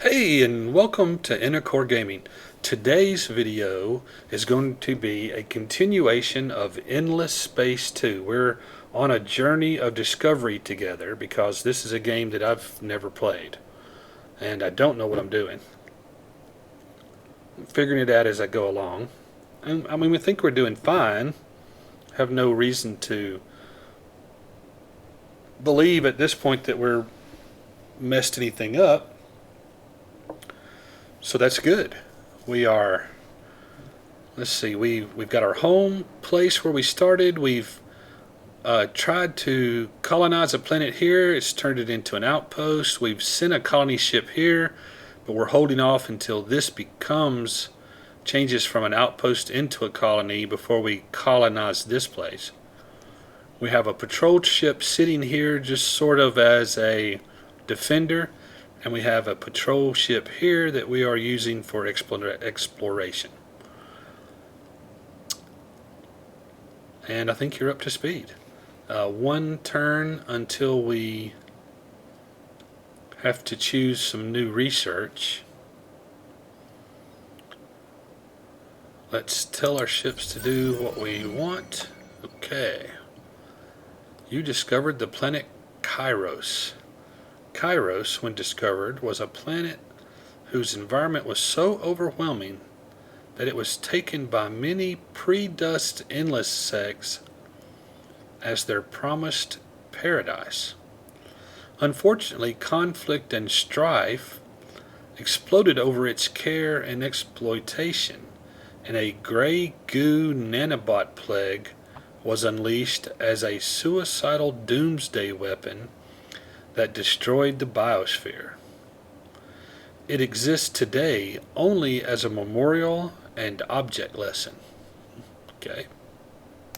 Hey, and welcome to Intercore Gaming. Today's video is going to be a continuation of Endless Space 2. We're on a journey of discovery together because this is a game that I've never played and I don't know what I'm doing. I'm figuring it out as I go along. And I mean, we think we're doing fine. Have no reason to believe at this point that we're messed anything up. So that's good. We are, let's see, we've got our home place where we started. We've tried to colonize a planet here. It's turned it into an outpost. We've sent a colony ship here, but we're holding off until this changes from an outpost into a colony before we colonize this place. We have a patrol ship sitting here just sort of as a defender, and we have a patrol ship here that we are using for exploration. And I think you're up to speed. One turn until we have to choose some new research. Let's tell our ships to do what we want. Okay. You discovered the planet Kairos. Kairos, when discovered, was a planet whose environment was so overwhelming that it was taken by many pre-dust endless sects as their promised paradise. Unfortunately, conflict and strife exploded over its care and exploitation, and a gray goo nanobot plague was unleashed as a suicidal doomsday weapon that destroyed the biosphere. It exists today only as a memorial and object lesson. Okay.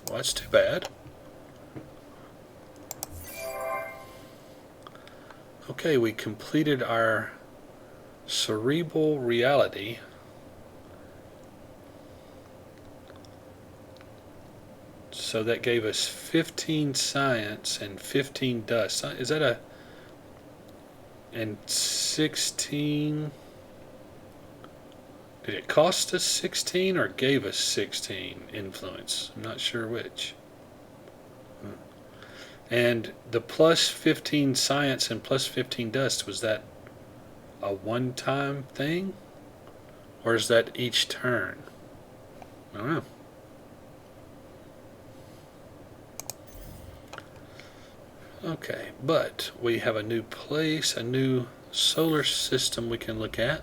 Well, that's too bad. Okay, we completed our cerebral reality. So that gave us 15 science and 15 dust. Is that a... and 16... Did it cost us 16 or gave us 16 influence? I'm not sure which. And the plus 15 science and plus 15 dust, was that a one-time thing? Or is that each turn? I don't know. Okay, but we have a new place, a new solar system we can look at.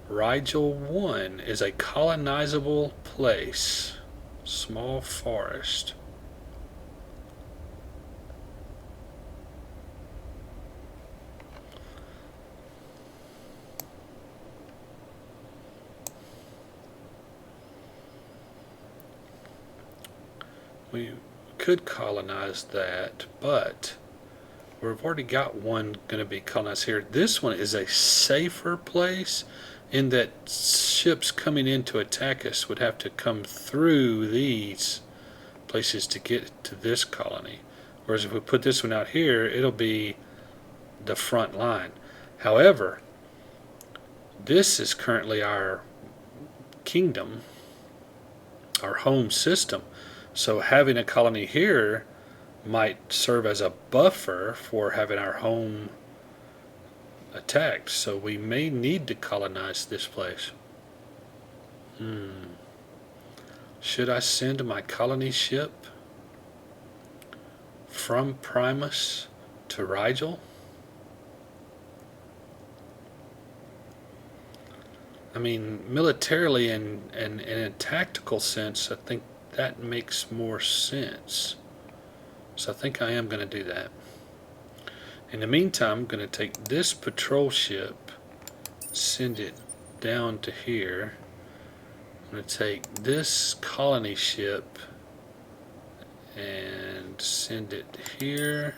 Rigel 1 is a colonizable place. Small forest. We could colonize that, but we've already got one going to be colonized here. This one is a safer place in that ships coming in to attack us would have to come through these places to get to this colony. Whereas if we put this one out here, it'll be the front line. However, this is currently our kingdom, our home system. So having a colony here might serve as a buffer for having our home attacked. So we may need to colonize this place. Should I send my colony ship from Primus to Rigel? I mean, militarily and in a tactical sense, I think that makes more sense. So I think I am going to do that. In the meantime, I'm going to take this patrol ship, send it down to here. I'm going to take this colony ship and send it here.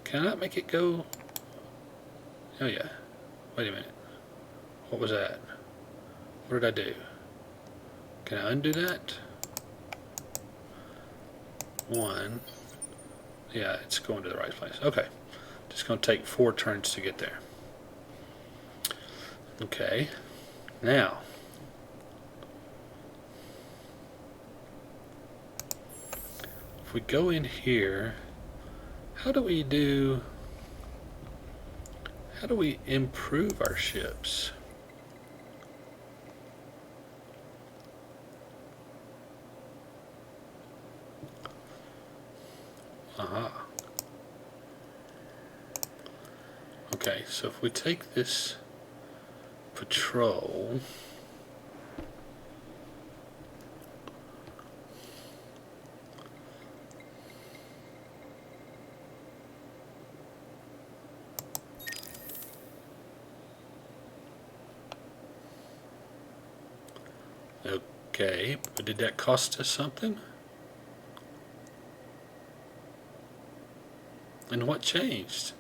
Can I not make it go? Oh yeah. Wait a minute. What was that? What did I do? Can I undo that? One. Yeah, it's going to the right place. Okay. Just going to take 4 turns to get there. Okay, now if we go in here, how do we improve our ships? Aha. Okay, so if we take this patrol, okay, but did that cost us something? And what changed?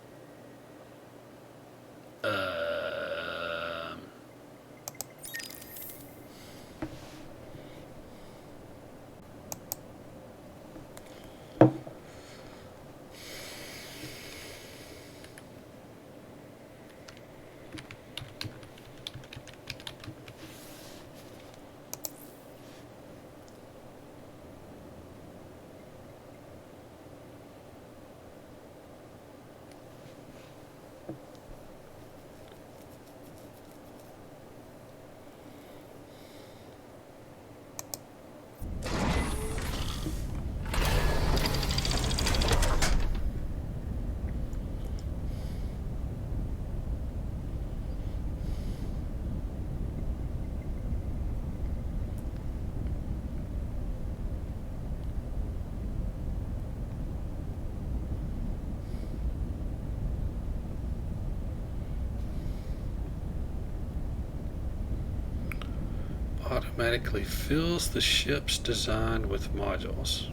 Automatically fills the ships designed with modules.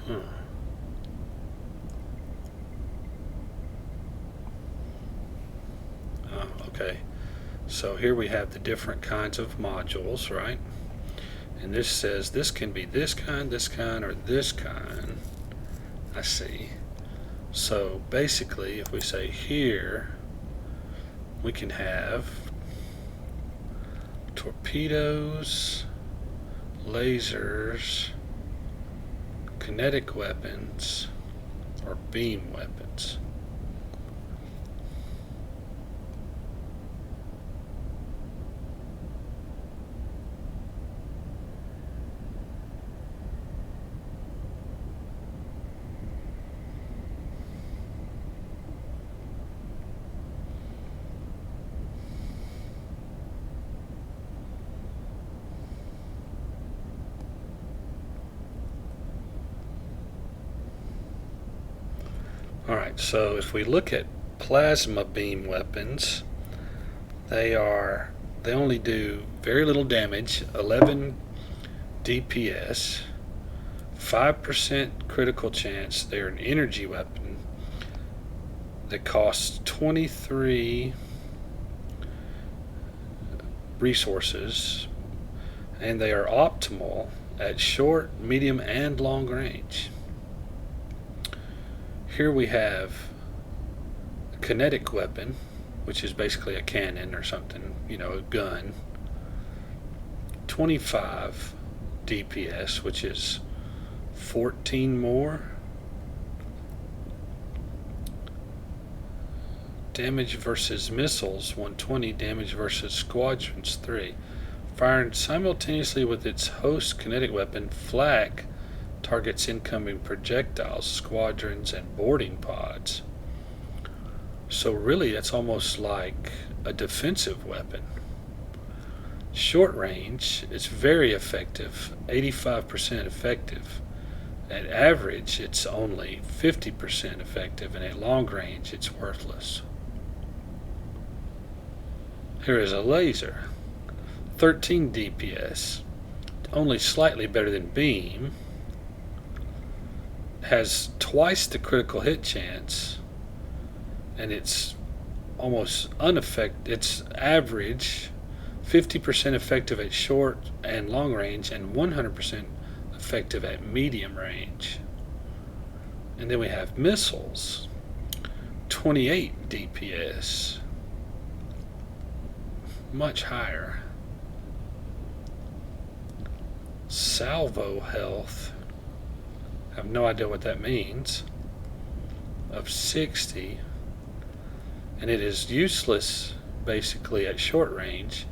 Huh. Okay, so here we have the different kinds of modules, right? And this says this can be this kind, or this kind. I see. So basically, if we say here, we can have torpedoes, lasers, kinetic weapons, or beam weapons. Alright, so if we look at plasma beam weapons, they only do very little damage, 11 DPS, 5% critical chance. They're an energy weapon that costs 23 resources, and they are optimal at short, medium, and long range. Here we have a kinetic weapon, which is basically a cannon or something, a gun. 25 DPS, which is 14 more. Damage versus missiles, 120. Damage versus squadrons, 3. Firing simultaneously with its host kinetic weapon, flak targets incoming projectiles, squadrons, and boarding pods. So really, it's almost like a defensive weapon. Short range, it's very effective, 85% effective. At average, it's only 50% effective, and at long range, it's worthless. Here is a laser, 13 DPS, only slightly better than beam, has twice the critical hit chance, and it's almost unaffected. It's average, 50% effective at short and long range, and 100% effective at medium range. And then we have missiles, 28 DPS, much higher. Salvo health, I have no idea what that means, of 60, and it is useless basically at short range,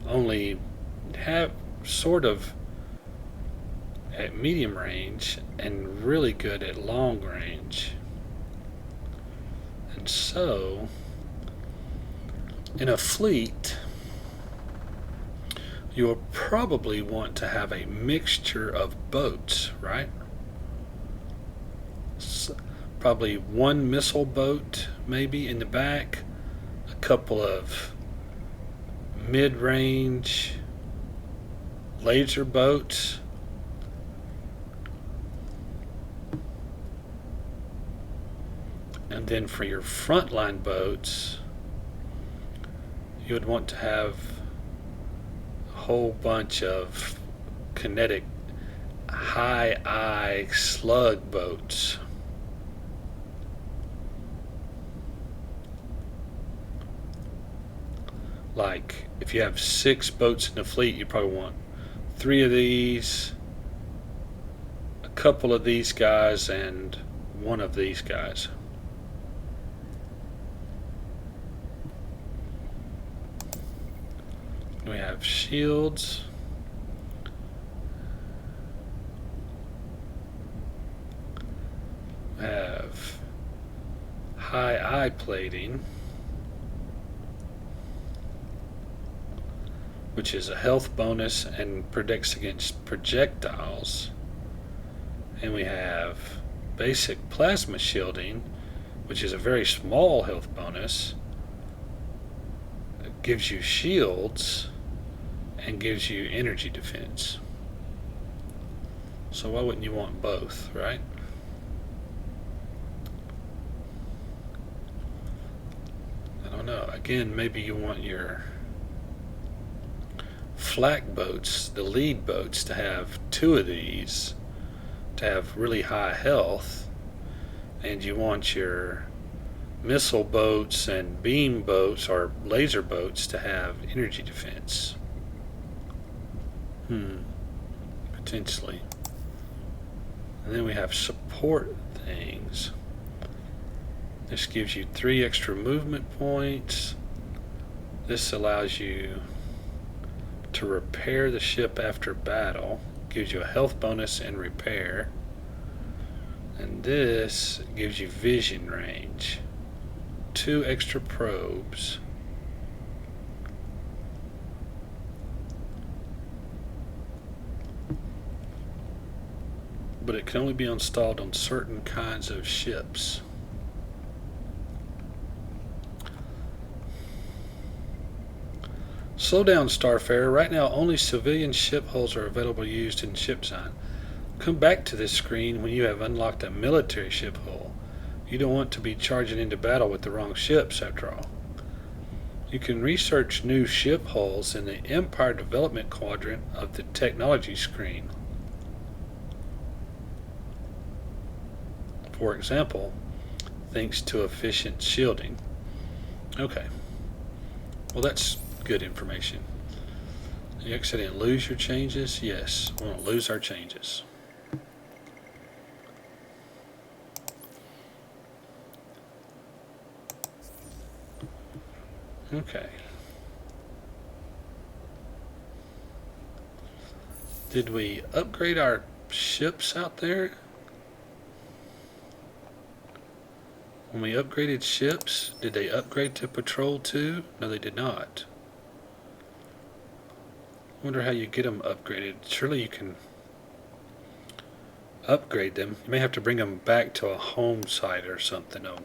only have sort of at medium range, and really good at long range. And so in a fleet you'll probably want to have a mixture of boats, right? Probably one missile boat maybe in the back, a couple of mid-range laser boats, and then for your frontline boats you would want to have a whole bunch of kinetic high eye slug boats. Like if you have 6 boats in the fleet, you probably want 3 of these, a couple of these guys, and 1 of these guys. We have shields. We have high eye plating, which is a health bonus and protects against projectiles. And we have basic plasma shielding, which is a very small health bonus. It gives you shields and gives you energy defense. So why wouldn't you want both, right? I don't know. Again, maybe you want your flak boats, the lead boats, to have 2 of these, to have really high health, and you want your missile boats and beam boats or laser boats to have energy defense. Potentially. And then we have support things. This gives you 3 extra movement points. This allows you to repair the ship after battle. Gives you a health bonus and repair. And this gives you vision range. 2 extra probes. But it can only be installed on certain kinds of ships. Slow down, Starfarer. Right now, only civilian ship hulls are available used in ship design. Come back to this screen when you have unlocked a military ship hull. You don't want to be charging into battle with the wrong ships, after all. You can research new ship hulls in the Empire Development quadrant of the Technology screen. For example, thanks to efficient shielding. Okay. Well, that's good information. You accidentally lose your changes? Yes, we won't lose our changes. Okay. Did we upgrade our ships out there? When we upgraded ships, did they upgrade to patrol too? No, they did not. I wonder how you get them upgraded. Surely you can upgrade them. You may have to bring them back to a home site or something. No.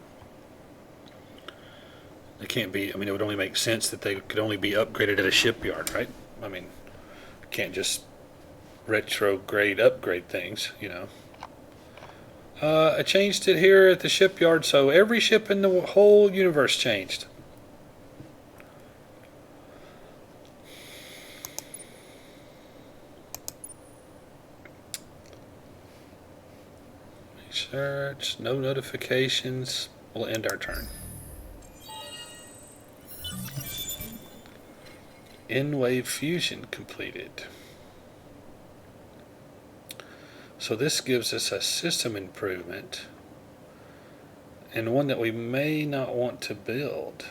They can't be, I mean, it would only make sense that they could only be upgraded at a shipyard, right? I mean, you can't just retrograde upgrade things, you know. I changed it here at the shipyard, so every ship in the whole universe changed. Search, no notifications. We'll end our turn. N-wave fusion completed. So this gives us a system improvement and one that we may not want to build.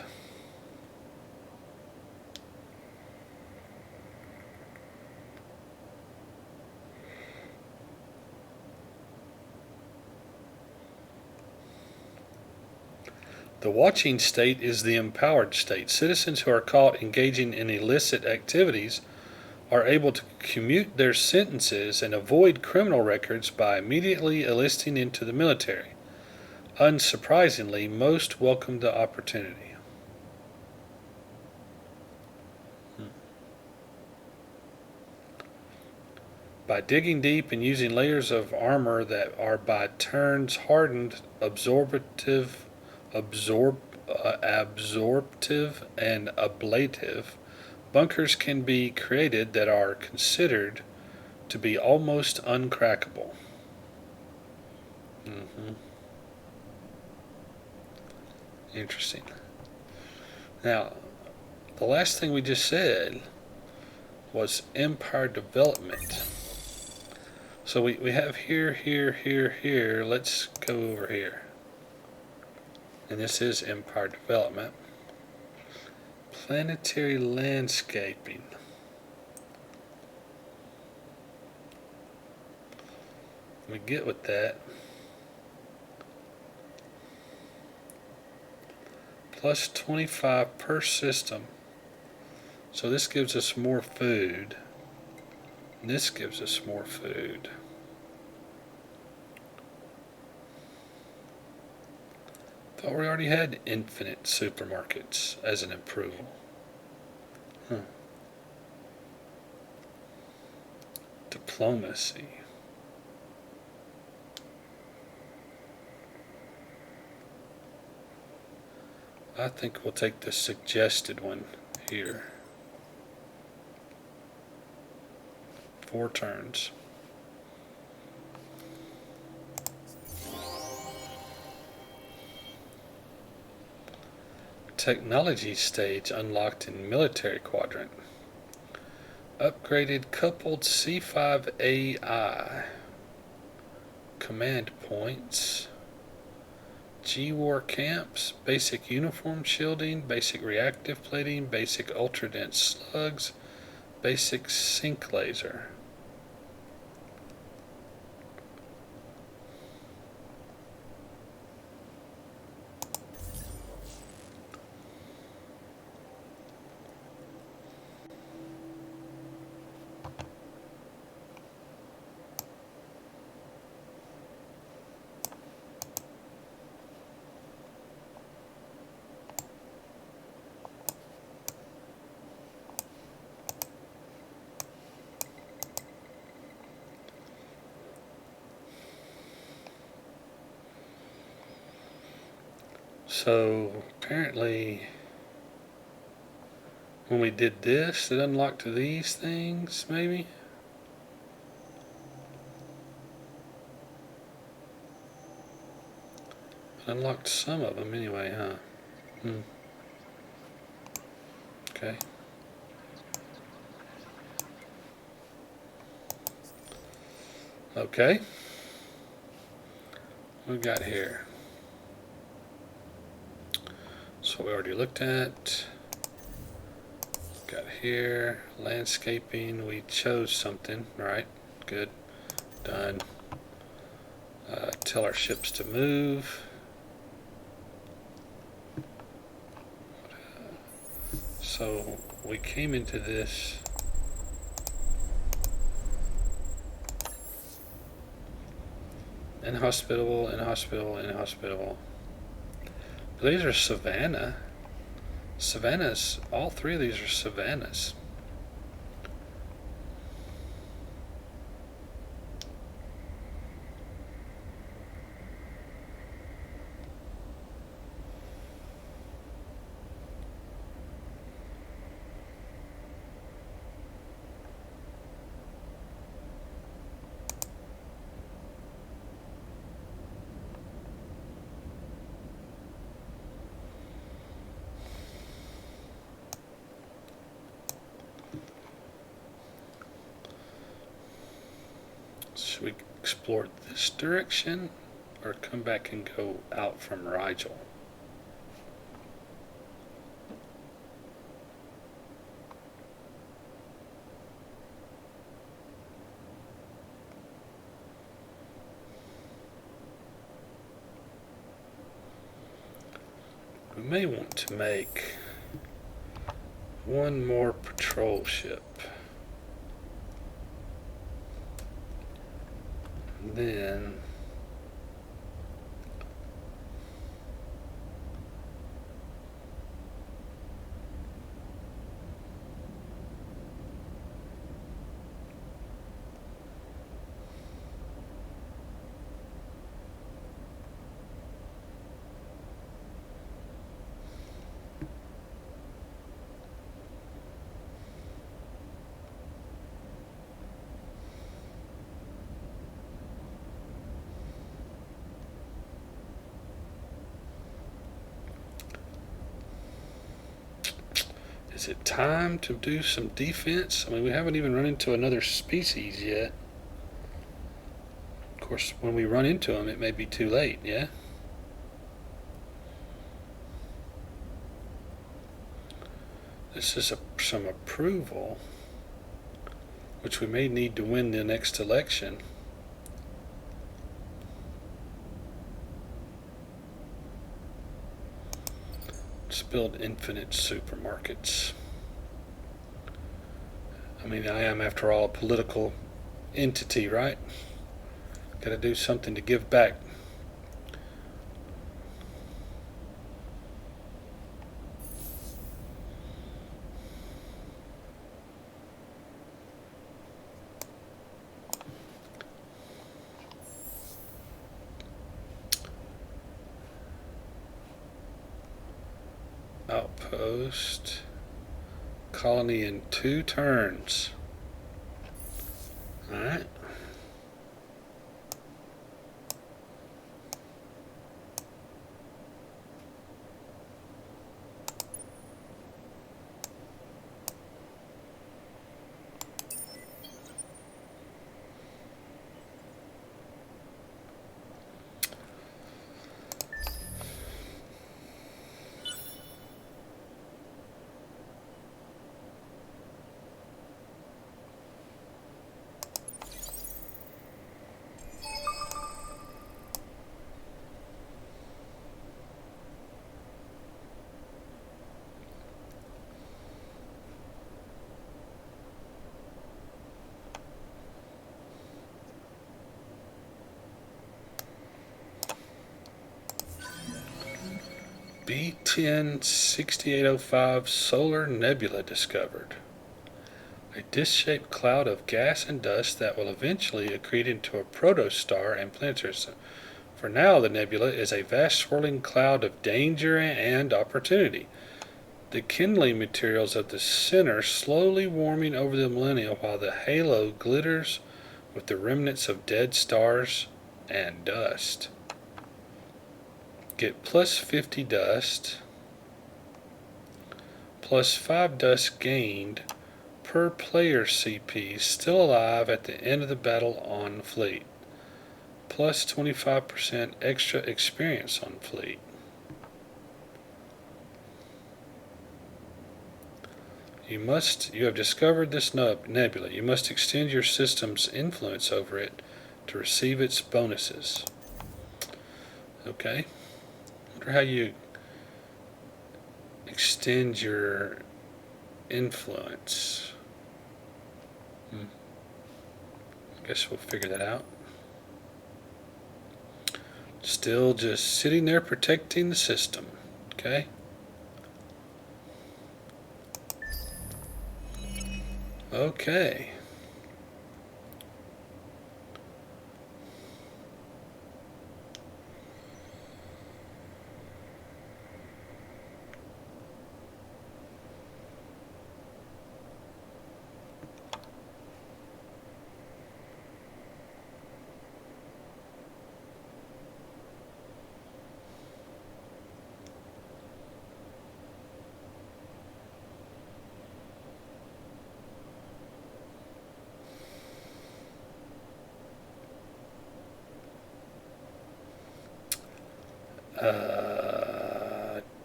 The watching state is the empowered state. Citizens who are caught engaging in illicit activities are able to commute their sentences and avoid criminal records by immediately enlisting into the military. Unsurprisingly, most welcome the opportunity. By digging deep and using layers of armor that are by turns hardened, absorptive, and ablative, bunkers can be created that are considered to be almost uncrackable. Interesting. Now, the last thing we just said was empire development. So we have here, here, here, here. Let's go over here. And this is empire development. Planetary landscaping. We get with that. Plus 25 per system. So this gives us more food. And this gives us more food. Thought we already had infinite supermarkets as an approval. Diplomacy. I think we'll take the suggested one here. 4 turns. Technology stage unlocked in military quadrant. Upgraded coupled C5 AI. Command points. G-War camps. Basic uniform shielding. Basic reactive plating. Basic ultra-dense slugs. Basic sync laser. So apparently when we did this, it unlocked these things, maybe? It unlocked some of them anyway, huh? Okay. Okay. What we got here? So we already looked at. Got here, landscaping, we chose something, right? Good, done. Tell our ships to move. So we came into this. Inhospitable, inhospitable, inhospitable. These are savanna. Savannas, all 3 of these are savannas. Should we explore this direction or come back and go out from Rigel? We may want to make one more patrol ship. And then is it time to do some defense? I mean, we haven't even run into another species yet. Of course, when we run into them, it may be too late, yeah? This is some approval, which we may need to win the next election. Let's build infinite supermarkets. I mean, I am, after all, a political entity, right? Got to do something to give back. Outpost. Colony in 2 turns. Alright. B10-6805 Solar Nebula discovered. A disc-shaped cloud of gas and dust that will eventually accrete into a protostar and planetary system. For now, the nebula is a vast swirling cloud of danger and opportunity. The kindling materials of the center slowly warming over the millennia while the halo glitters with the remnants of dead stars and dust. Get plus 50 dust, plus 5 dust gained per player CP still alive at the end of the battle on fleet, plus 25% extra experience on fleet. You have discovered this nebula. You must extend your system's influence over it to receive its bonuses. Okay. Wonder how you extend your influence. I guess we'll figure that out. Still just sitting there protecting the system. Okay. Okay.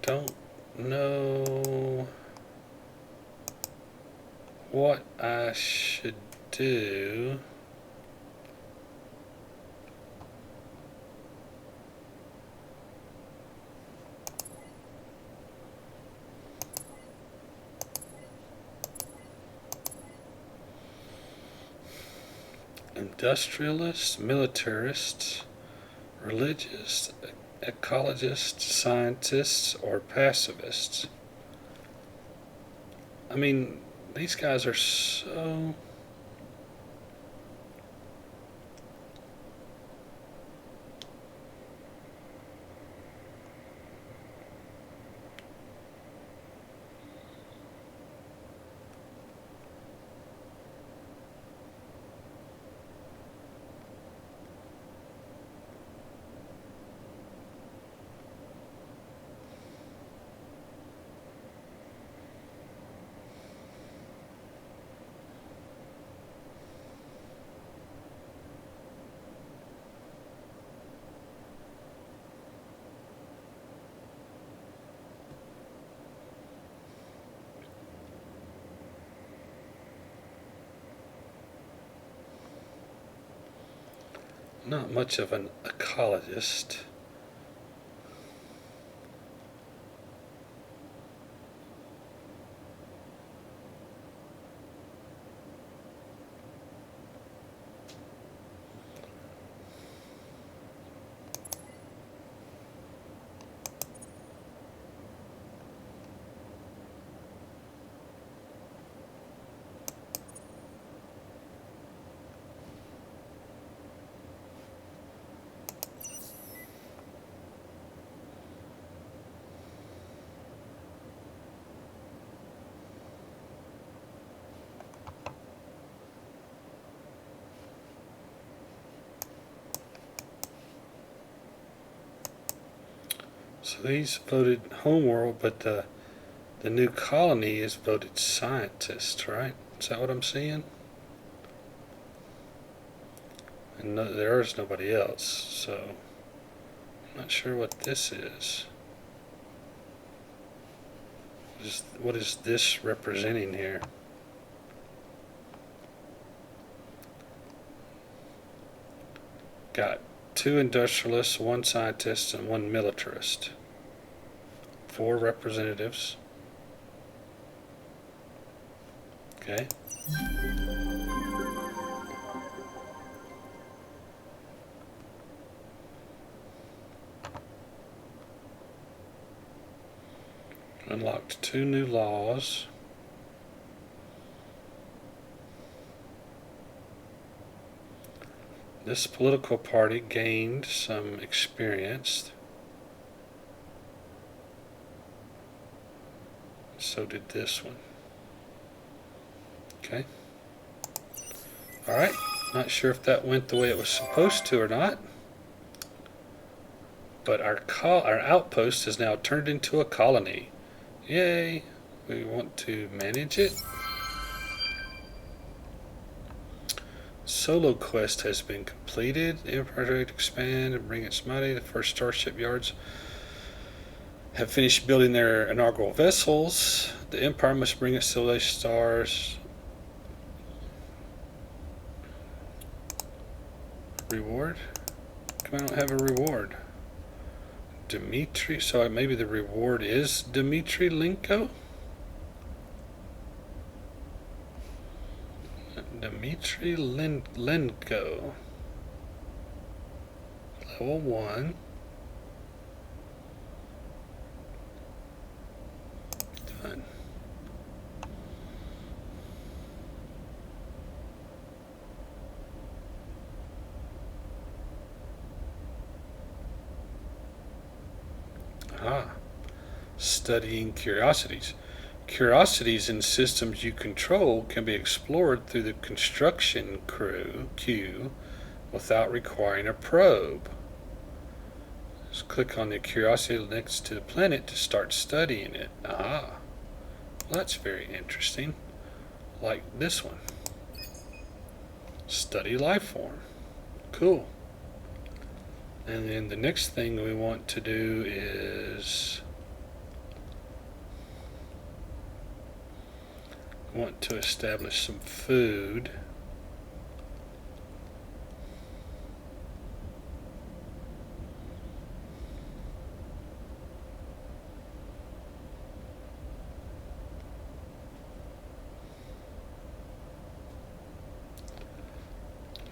Don't know what I should do. Industrialists, militarists, religious, ecologists, scientists, or pacifists. I mean, these guys are so... Not much of an ecologist. So these voted homeworld, but the new colony is voted scientist, right? Is that what I'm seeing? And no, there is nobody else, so I'm not sure what this is. What is this representing here? Got 2 industrialists, 1 scientist, and 1 militarist. 4 representatives. Okay. Unlocked 2 new laws. This political party gained some experience. So did this one. Okay. Alright. Not sure if that went the way it was supposed to or not. But our outpost is now turned into a colony. Yay! We want to manage it. Solo quest has been completed. The Empire to expand and bring its mighty. The first starship yards have finished building their inaugural vessels. The Empire must bring its civilization stars. Reward? Come on, I don't have a reward. Dmitry, so maybe the reward is Dmitry Linko? Dmitry Lenko. Level 1. Done. Studying curiosities. Curiosities in systems you control can be explored through the construction queue without requiring a probe. Just click on the curiosity next to the planet to start studying it. Well, that's very interesting. Like this one. Study life form. Cool. And then the next thing we want to do is we want to establish some food.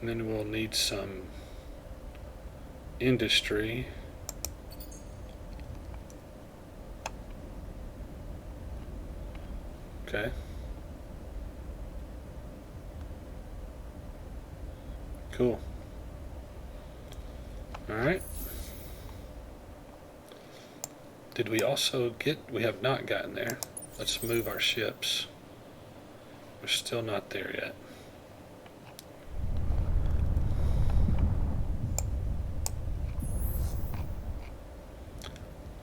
And then we'll need some industry. Okay. Cool. Alright. Did we also get, we have not gotten there. Let's move our ships. We're still not there yet.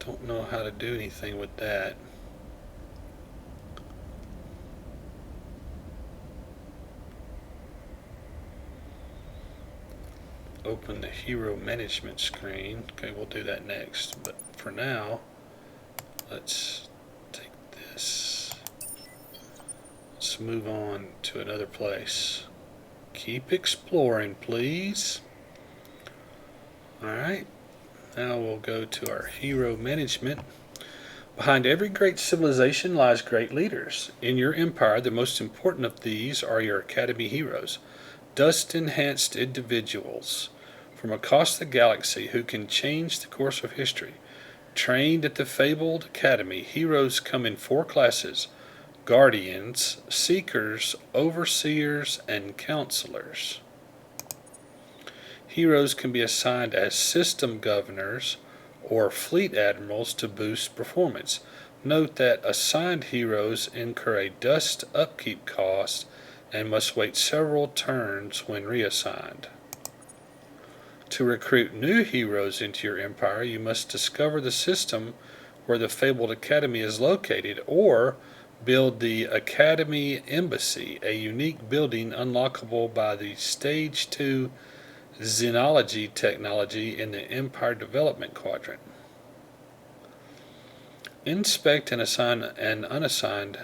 Don't know how to do anything with that. Open the hero management screen. Okay, we'll do that next. But for now, let's take this. Let's move on to another place. Keep exploring, please. Alright. Now we'll go to our hero management. Behind every great civilization lies great leaders. In your empire, the most important of these are your academy heroes, dust-enhanced individuals from across the galaxy who can change the course of history. Trained at the fabled academy, heroes come in 4 classes: guardians, seekers, overseers, and counselors. Heroes can be assigned as system governors or fleet admirals to boost performance. Note that assigned heroes incur a dust upkeep cost and must wait several turns when reassigned. To recruit new heroes into your empire, you must discover the system where the fabled academy is located, or build the Academy Embassy, a unique building unlockable by the Stage 2 Xenology technology in the Empire Development Quadrant. Inspect and assign unassigned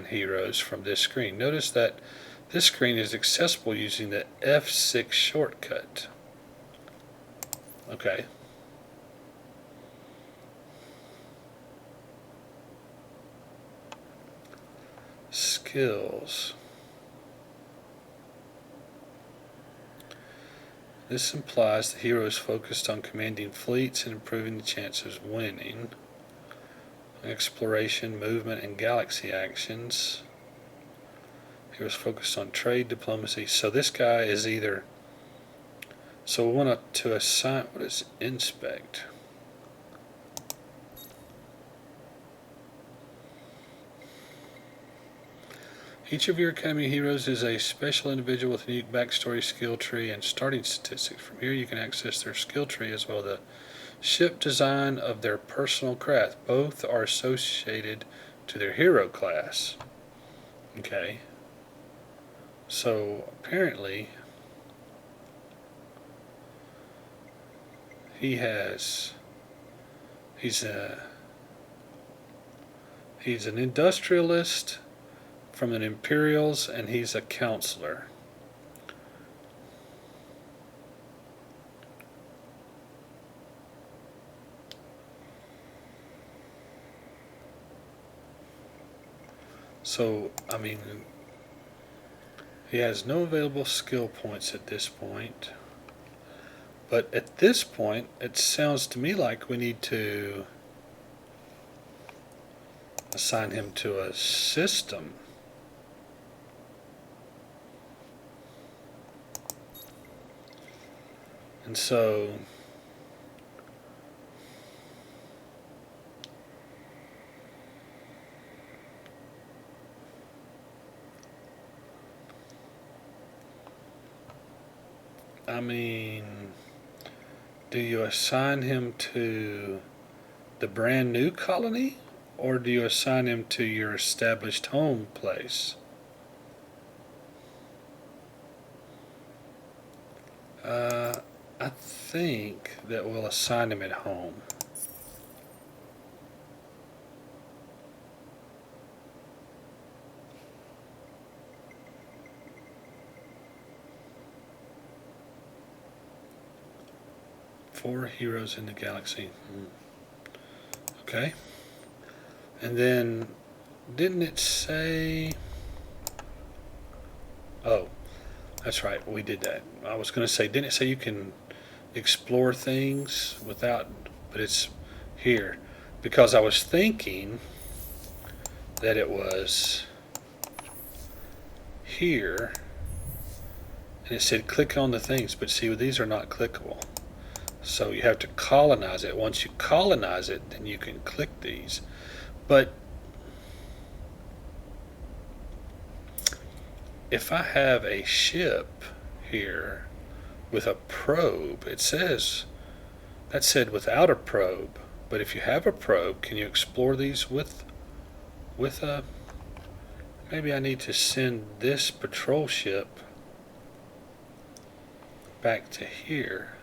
heroes from this screen. Notice that this screen is accessible using the F6 shortcut. Okay. Skills. This implies the hero is focused on commanding fleets and improving the chances of winning. Exploration, movement, and galaxy actions. He was focused on trade, diplomacy. So this guy is either... So we want to assign... What is inspect? Each of your Academy heroes is a special individual with a unique backstory, skill tree, and starting statistics. From here you can access their skill tree as well as the ship design of their personal craft. Both are associated to their hero class. Okay. So apparently he's an industrialist from the Imperials, and he's a counselor. So, I mean, he has no available skill points at this point. But at this point, it sounds to me like we need to assign him to a system. And so I mean, do you assign him to the brand new colony, or do you assign him to your established home place? I think that we'll assign him at home. Four heroes in the galaxy. Okay. And then, didn't it say... Oh, that's right, we did that. I was going to say, didn't it say you can explore things without... But it's here. Because I was thinking that it was here. And it said click on the things. But see, these are not clickable. So you have to colonize it. Once you colonize it, then you can click these. But if I have a ship here with a probe, it says, that said without a probe. But if you have a probe, can you explore these with a, maybe I need to send this patrol ship back to here.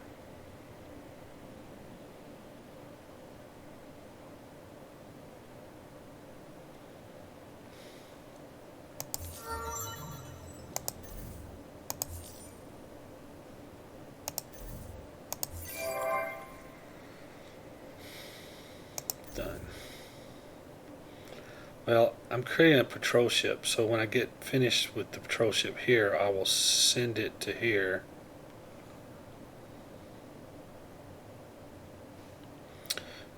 Done. Well, I'm creating a patrol ship, so when I get finished with the patrol ship here, I will send it to here.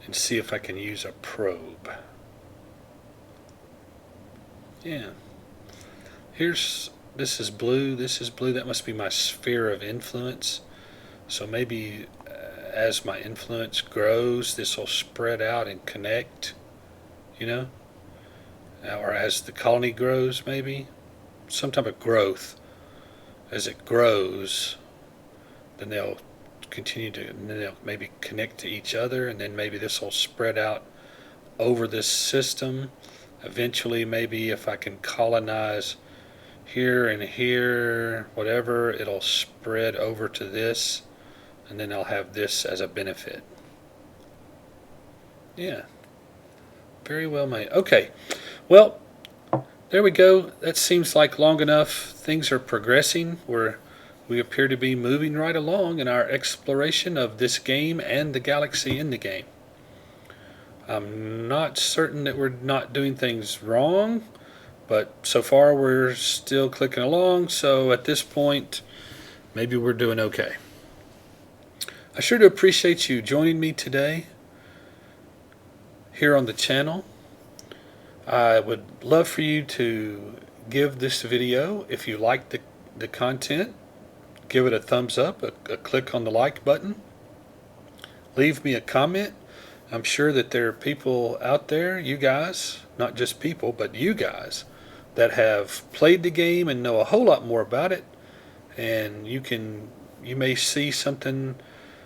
And see if I can use a probe. Yeah. This is blue, this is blue, that must be my sphere of influence. So maybe as my influence grows, this will spread out and connect, you know? Or as the colony grows, maybe? Some type of growth. As it grows, then they'll continue to, and then they'll maybe connect to each other, and then maybe this will spread out over this system. Eventually, maybe if I can colonize here and here, whatever, it'll spread over to this, and then I'll have this as a benefit. Yeah. Very well made. Okay. Well, there we go. That seems like long enough. Things are progressing. We appear to be moving right along in our exploration of this game and the galaxy in the game. I'm not certain that we're not doing things wrong, but so far we're still clicking along, so at this point, maybe we're doing okay. I sure do appreciate you joining me today here on the channel. I would love for you to give this video, if you like the content, give it a thumbs up, a click on the like button. Leave me a comment. I'm sure that there are people out there, you guys, not just people, but you guys, that have played the game and know a whole lot more about it. And you may see something.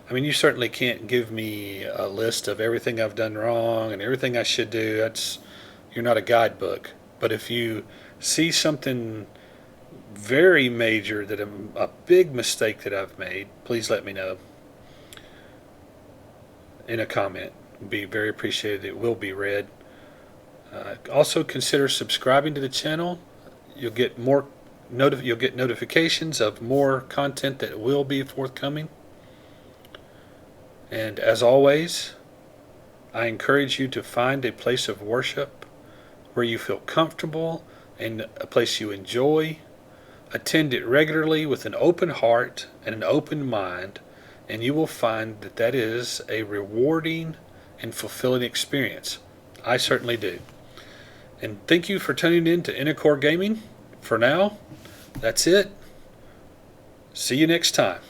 I mean, you certainly can't give me a list of everything I've done wrong and everything I should do. You're not a guidebook. But if you see something very major, a big mistake that I've made, please let me know in a comment. It'd be very appreciated. It will be read. Also consider subscribing to the channel. You'll get notifications of more content that will be forthcoming. And as always, I encourage you to find a place of worship where you feel comfortable and a place you enjoy. Attend it regularly with an open heart and an open mind, and you will find that that is a rewarding and fulfilling experience. I certainly do. And thank you for tuning in to Intercore Gaming. For now, that's it. See you next time.